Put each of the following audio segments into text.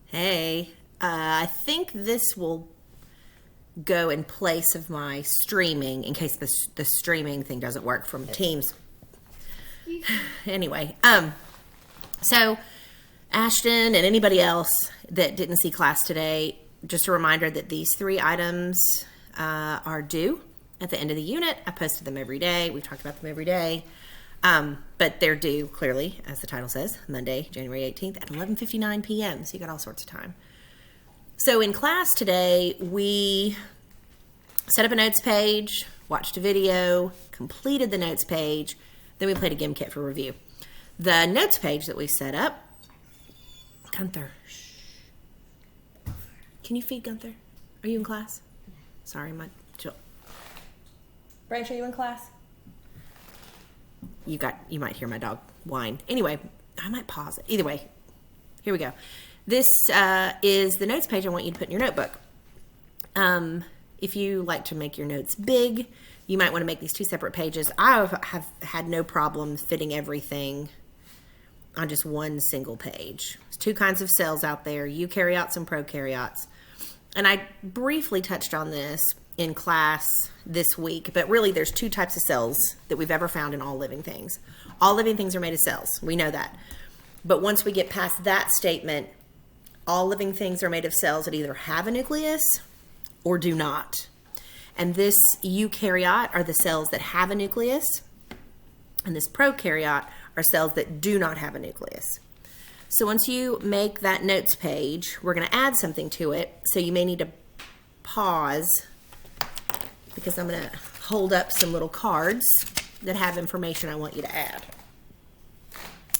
Hey, I think this will go in place of my streaming in case the streaming thing doesn't work from Teams. Anyway, so Ashton and anybody else that didn't see class today, just a reminder that these 3 items are due at the end of the unit. I posted them every day. We've talked about them every day. But they're due, clearly, as the title says, Monday, January 18th at 11:59 p.m. So you got all sorts of time. So in class today, we set up a notes page, watched a video, completed the notes page, then we played a game kit for review. The notes page that we set up, Gunther, shh. Can you feed Gunther? Are you in class? Sorry, chill. Branch, are you in class? You might hear my dog whine. Anyway, I might pause it. Either way, here we go. This is the notes page I want you to put in your notebook. If you like to make your notes big, you might want to make these 2 separate pages. I have had no problem fitting everything on just one single page. There's 2 kinds of cells out there, eukaryotes and prokaryotes. And I briefly touched on this in class this week, but really there's 2 types of cells that we've ever found in all living things. All living things are made of cells. We know that. But once we get past that statement, all living things are made of cells that either have a nucleus or do not. And this eukaryote are the cells that have a nucleus, and this prokaryote are cells that do not have a nucleus. So once you make that notes page, we're going to add something to it. So you may need to pause because I'm going to hold up some little cards that have information I want you to add.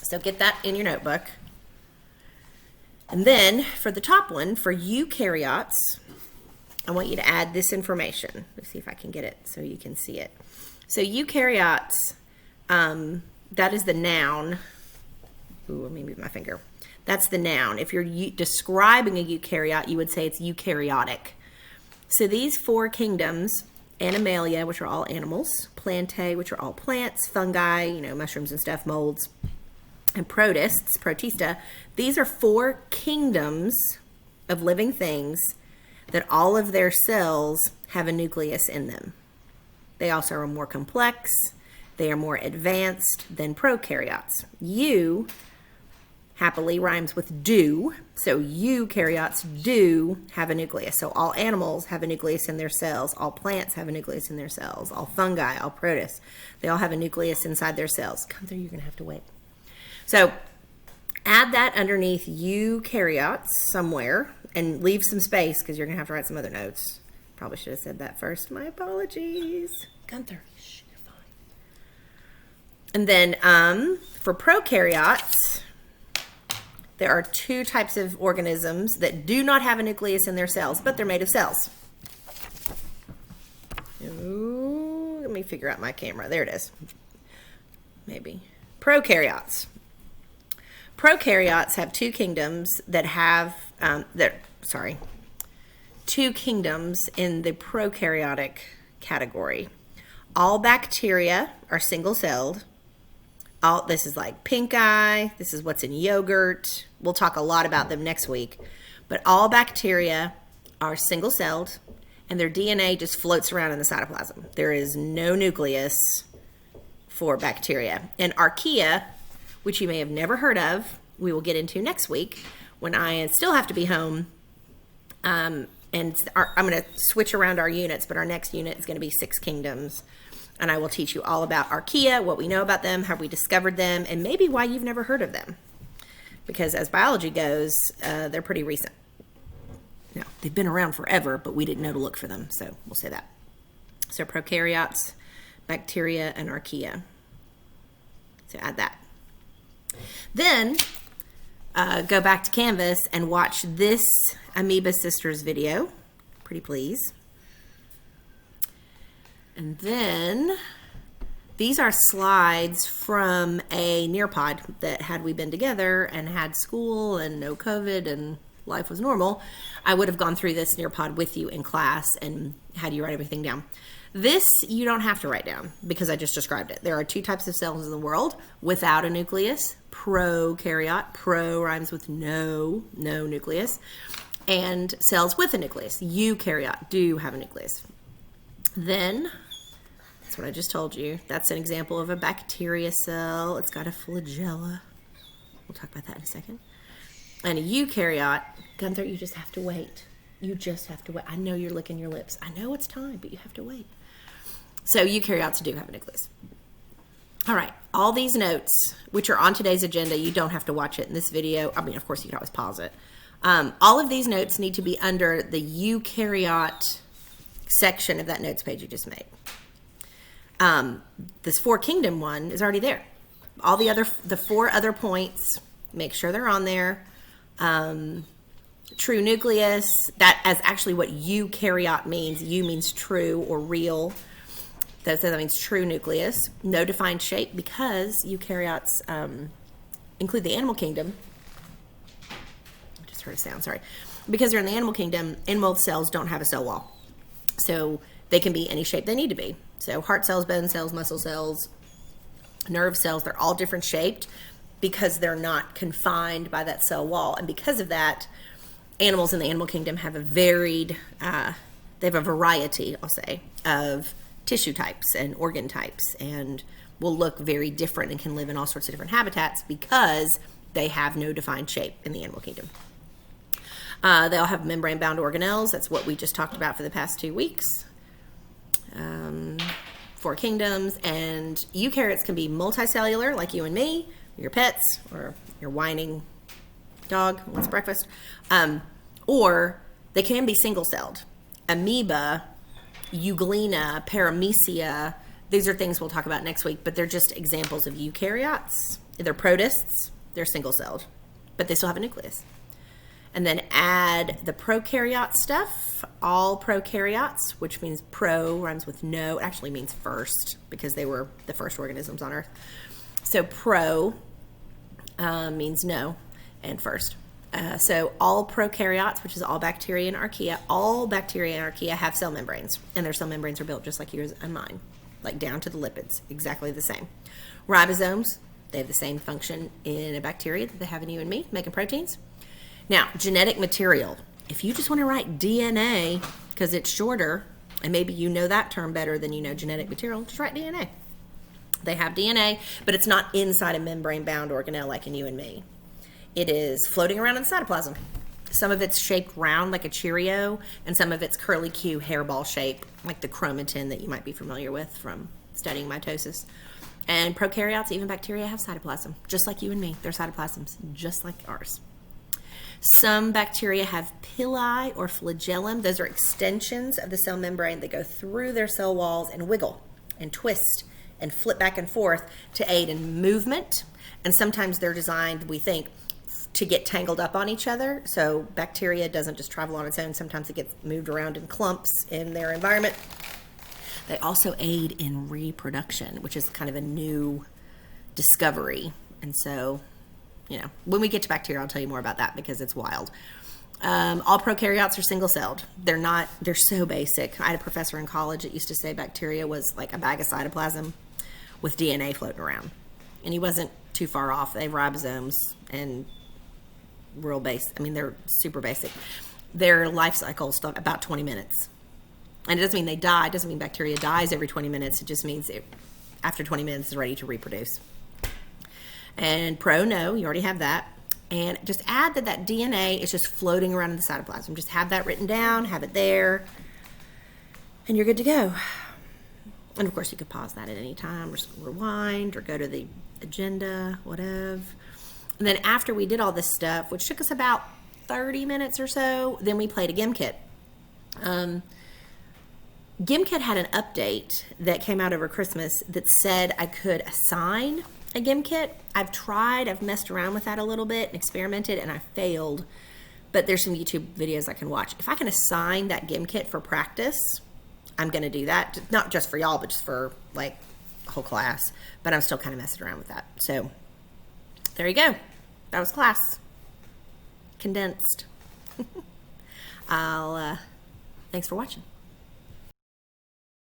So get that in your notebook. And then for the top one, for eukaryotes, I want you to add this information. Let's see if I can get it so you can see it. So eukaryotes, that is the noun. Ooh, let me move my finger. That's the noun. If you're describing a eukaryote, you would say it's eukaryotic. So these 4 kingdoms, Animalia, which are all animals, Plantae, which are all plants, fungi, mushrooms and stuff, molds, and protists, protista, these are 4 kingdoms of living things that all of their cells have a nucleus in them. They also are more complex. They are more advanced than prokaryotes. Eu happily rhymes with do, so eukaryotes do have a nucleus. So all animals have a nucleus in their cells. All plants have a nucleus in their cells. All fungi, all protists, they all have a nucleus inside their cells. Come through, you're going to have to wait. So add that underneath eukaryotes somewhere and leave some space because you're going to have to write some other notes. Probably should have said that first. My apologies. Gunther, shh, you're fine. And then for prokaryotes, there are 2 types of organisms that do not have a nucleus in their cells, but they're made of cells. Ooh, let me figure out my camera. There it is. Maybe. Prokaryotes. Prokaryotes have 2 kingdoms that have, 2 kingdoms in the prokaryotic category. All bacteria are single-celled. This is like pink eye. This is what's in yogurt. We'll talk a lot about them next week. But all bacteria are single-celled, and their DNA just floats around in the cytoplasm. There is no nucleus for bacteria. And archaea, which you may have never heard of, we will get into next week when I still have to be home. I'm going to switch around our units, but our next unit is going to be 6 kingdoms. And I will teach you all about archaea, what we know about them, how we discovered them, and maybe why you've never heard of them. Because as biology goes, they're pretty recent. Now, they've been around forever, but we didn't know to look for them, so we'll say that. So prokaryotes, bacteria, and archaea. So add that. Then go back to Canvas and watch this Amoeba Sisters video. Pretty please. And then these are slides from a Nearpod that had we been together and had school and no COVID and life was normal, I would have gone through this Nearpod with you in class and had you write everything down. This you don't have to write down because I just described it. There are 2 types of cells in the world without a nucleus. Prokaryote, pro rhymes with no nucleus. And cells with a nucleus. Eukaryote do have a nucleus. Then, that's what I just told you. That's an example of a bacteria cell. It's got a flagella. We'll talk about that in a second. And a eukaryote, Gunther, you just have to wait. You just have to wait. I know you're licking your lips. I know it's time, but you have to wait. So eukaryotes do have a nucleus. All right, all these notes, which are on today's agenda, you don't have to watch it in this video. I mean, of course, you can always pause it. All of these notes need to be under the eukaryote section of that notes page you just made. This 4 kingdom one is already there. All the 4 other points, make sure they're on there. True nucleus, that is actually what eukaryote means. Eu means true or real. That means true nucleus. No defined shape because eukaryotes include the animal kingdom. I just heard a sound, sorry. Because they're in the animal kingdom, animal cells don't have a cell wall. So they can be any shape they need to be. So heart cells, bone cells, muscle cells, nerve cells, they're all different shaped because they're not confined by that cell wall. And because of that, animals in the animal kingdom have a varied, they have a variety, I'll say, of tissue types and organ types, and will look very different and can live in all sorts of different habitats because they have no defined shape in the animal kingdom. They all have membrane-bound organelles. That's what we just talked about for the past 2 weeks. 4 kingdoms, and eukaryotes can be multicellular, like you and me, your pets, or your whining dog who wants breakfast, or they can be single-celled. Amoeba, euglena, paramecia, these are things we'll talk about next week, but they're just examples of eukaryotes. They're protists, they're single-celled, but they still have a nucleus. And then add the prokaryote stuff, all prokaryotes, which means pro rhymes with no. It actually means first because they were the first organisms on Earth. So pro means no and first. So all prokaryotes, which is all bacteria and archaea, have cell membranes. And their cell membranes are built just like yours and mine, like down to the lipids, exactly the same. Ribosomes, they have the same function in a bacteria that they have in you and me, making proteins. Now, genetic material. If you just want to write DNA, because it's shorter, and maybe you know that term better than you know genetic material, just write DNA. They have DNA, but it's not inside a membrane-bound organelle like in you and me. It is floating around in the cytoplasm. Some of it's shaped round like a Cheerio, and some of it's curly-Q hairball shape, like the chromatin that you might be familiar with from studying mitosis. And prokaryotes, even bacteria, have cytoplasm, just like you and me. They're cytoplasms, just like ours. Some bacteria have pili or flagellum. Those are extensions of the cell membrane that go through their cell walls and wiggle and twist and flip back and forth to aid in movement. And sometimes they're designed, we think, to get tangled up on each other. So bacteria doesn't just travel on its own. Sometimes it gets moved around in clumps in their environment. They also aid in reproduction, which is kind of a new discovery. And so, you know, when we get to bacteria, I'll tell you more about that because it's wild. All prokaryotes are single-celled. They're so basic. I had a professor in college that used to say bacteria was like a bag of cytoplasm with DNA floating around. And he wasn't too far off. They have ribosomes and real base. I mean, they're super basic. Their life cycle is about 20 minutes. And it doesn't mean they die. It doesn't mean bacteria dies every 20 minutes. It just means it, after 20 minutes, it's ready to reproduce. And no, you already have that. And just add that DNA is just floating around in the cytoplasm. Just have that written down, have it there, and you're good to go. And of course, you could pause that at any time, or rewind, or go to the agenda, whatever. And then after we did all this stuff, which took us about 30 minutes or so, then we played a GimKit. GimKit had an update that came out over Christmas that said I could assign a GimKit. I've messed around with that a little bit and experimented, and I failed. But there's some YouTube videos I can watch. If I can assign that GimKit for practice, I'm going to do that. Not just for y'all, but just for like a whole class. But I'm still kind of messing around with that. So there you go. That was class. Condensed. Thanks for watching.